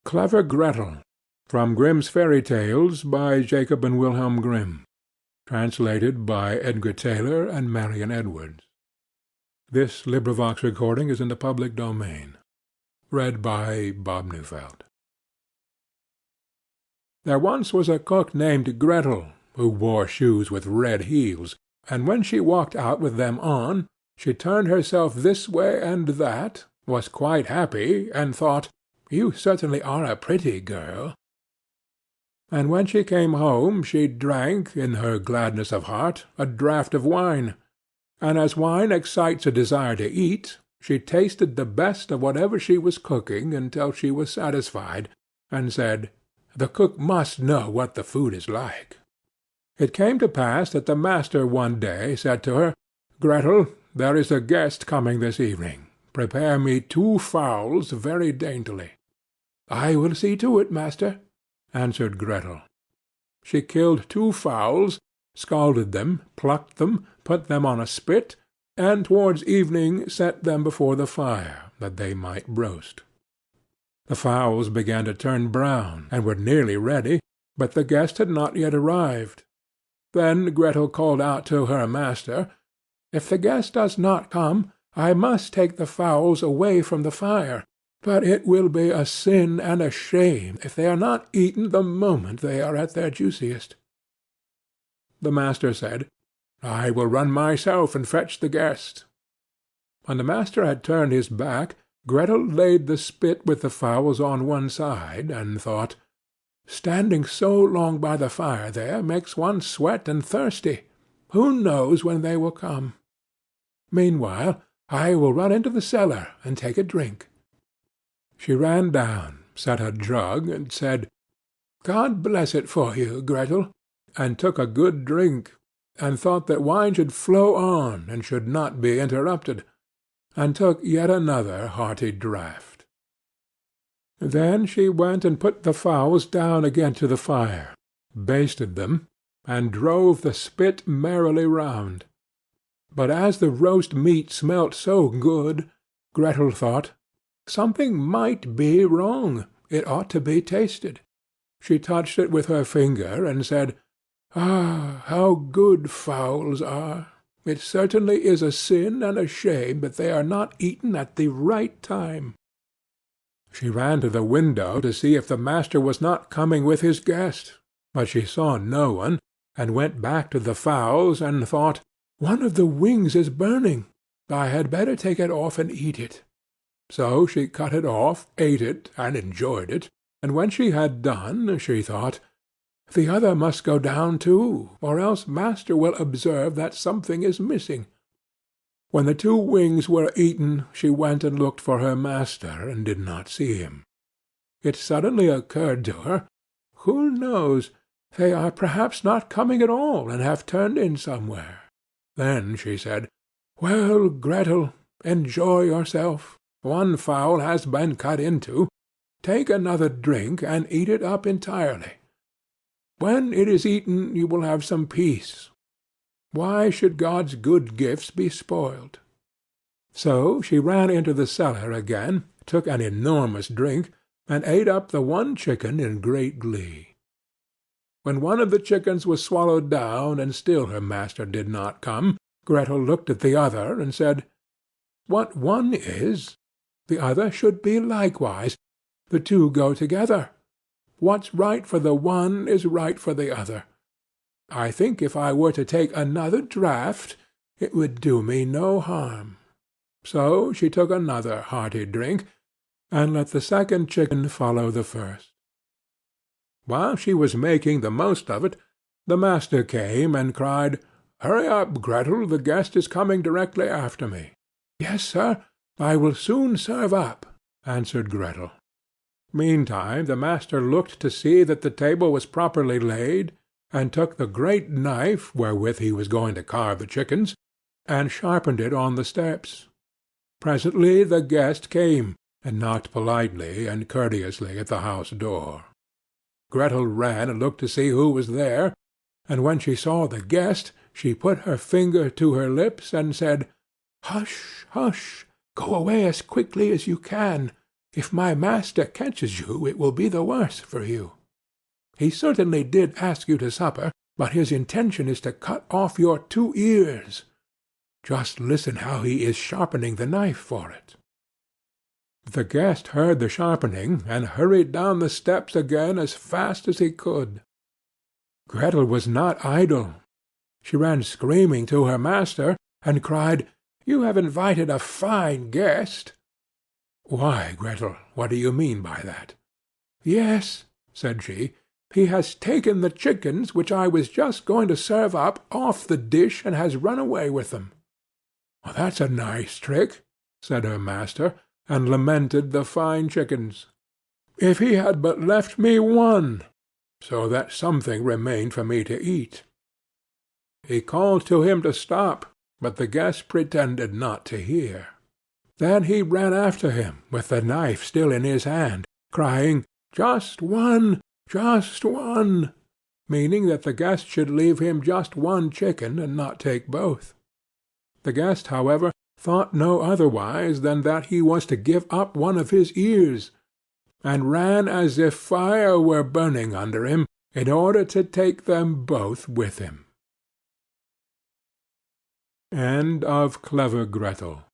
Clever Gretel. From Grimm's Fairy Tales, by Jacob and Wilhelm Grimm. Translated by Edgar Taylor and Marion Edwards. This recording is in the public domain. Read by Bob Neufeld. There once was a cook named Gretel, who wore shoes with red heels, and when she walked out with them on, she turned herself this way and that, was quite happy, and thought, "You certainly are a pretty girl." And when she came home she drank, in her gladness of heart, a draught of wine, and as wine excites a desire to eat, she tasted the best of whatever she was cooking until she was satisfied, and said, "The cook must know what the food is like." It came to pass that the master one day said to her, "Gretel, there is a guest coming this evening. Prepare me 2 fowls very daintily." "I will see to it, master," answered Gretel. She killed 2 fowls, scalded them, plucked them, put them on a spit, and towards evening set them before the fire, that they might roast. The fowls began to turn brown, and were nearly ready, but the guest had not yet arrived. Then Gretel called out to her master, "If the guest does not come, I must take the fowls away from the fire, but it will be a sin and a shame if they are not eaten the moment they are at their juiciest." The master said, "I will run myself and fetch the guest." When the master had turned his back, Gretel laid the spit with the fowls on one side, and thought, "Standing so long by the fire there makes one sweat and thirsty. Who knows when they will come? Meanwhile I will run into the cellar and take a drink." She ran down, set a jug, and said, "God bless it for you, Gretel," and took a good drink, and thought that wine should flow on and should not be interrupted, and took yet another hearty draught. Then she went and put the fowls down again to the fire, basted them, and drove the spit merrily round. But as the roast meat smelt so good, Gretel thought, "Something might be wrong. It ought to be tasted." She touched it with her finger, and said, "Ah, how good fowls are! It certainly is a sin and a shame that they are not eaten at the right time." She ran to the window to see if the master was not coming with his guest, but she saw no one, and went back to the fowls, and thought, "One of the wings is burning. I had better take it off and eat it." So she cut it off, ate it, and enjoyed it, and when she had done, she thought, "The other must go down too, or else master will observe that something is missing." When the 2 wings were eaten, she went and looked for her master, and did not see him. It suddenly occurred to her, "Who knows? They are perhaps not coming at all, and have turned in somewhere." Then she said, "Well, Gretel, enjoy yourself. 1 fowl has been cut into. Take another drink, and eat it up entirely. When it is eaten you will have some peace. Why should God's good gifts be spoiled?" So she ran into the cellar again, took an enormous drink, and ate up the 1 chicken in great glee. When one of the chickens was swallowed down, and still her master did not come, Gretel looked at the other, and said, "What one is, the other should be likewise. The 2 go together. What's right for the one is right for the other. I think if I were to take another draught, it would do me no harm." So she took another hearty drink, and let the second chicken follow the first. While she was making the most of it, the master came and cried, "Hurry up, Gretel, the guest is coming directly after me." "Yes, sir, I will soon serve up," answered Gretel. Meantime the master looked to see that the table was properly laid, and took the great knife wherewith he was going to carve the chickens, and sharpened it on the steps. Presently the guest came, and knocked politely and courteously at the house door. Gretel ran and looked to see who was there, and when she saw the guest, she put her finger to her lips, and said, "Hush, hush! Go away as quickly as you can. If my master catches you, it will be the worse for you. He certainly did ask you to supper, but his intention is to cut off your 2 ears. Just listen how he is sharpening the knife for it." The guest heard the sharpening, and hurried down the steps again as fast as he could. Gretel was not idle. She ran screaming to her master, and cried, "You have invited a fine guest." "Why, Gretel, what do you mean by that?" "Yes," said she, "he has taken the chickens which I was just going to serve up off the dish, and has run away with them." "That's a nice trick," said her master, and lamented the fine chickens. "If he had but left me one, so that something remained for me to eat." He called to him to stop, but the guest pretended not to hear. Then he ran after him, with the knife still in his hand, crying, "Just one, just one," meaning that the guest should leave him just one chicken, and not take both. The guest, however, thought no otherwise than that he was to give up one of his ears, and ran as if fire were burning under him, in order to take them both with him. End of Clever Gretel.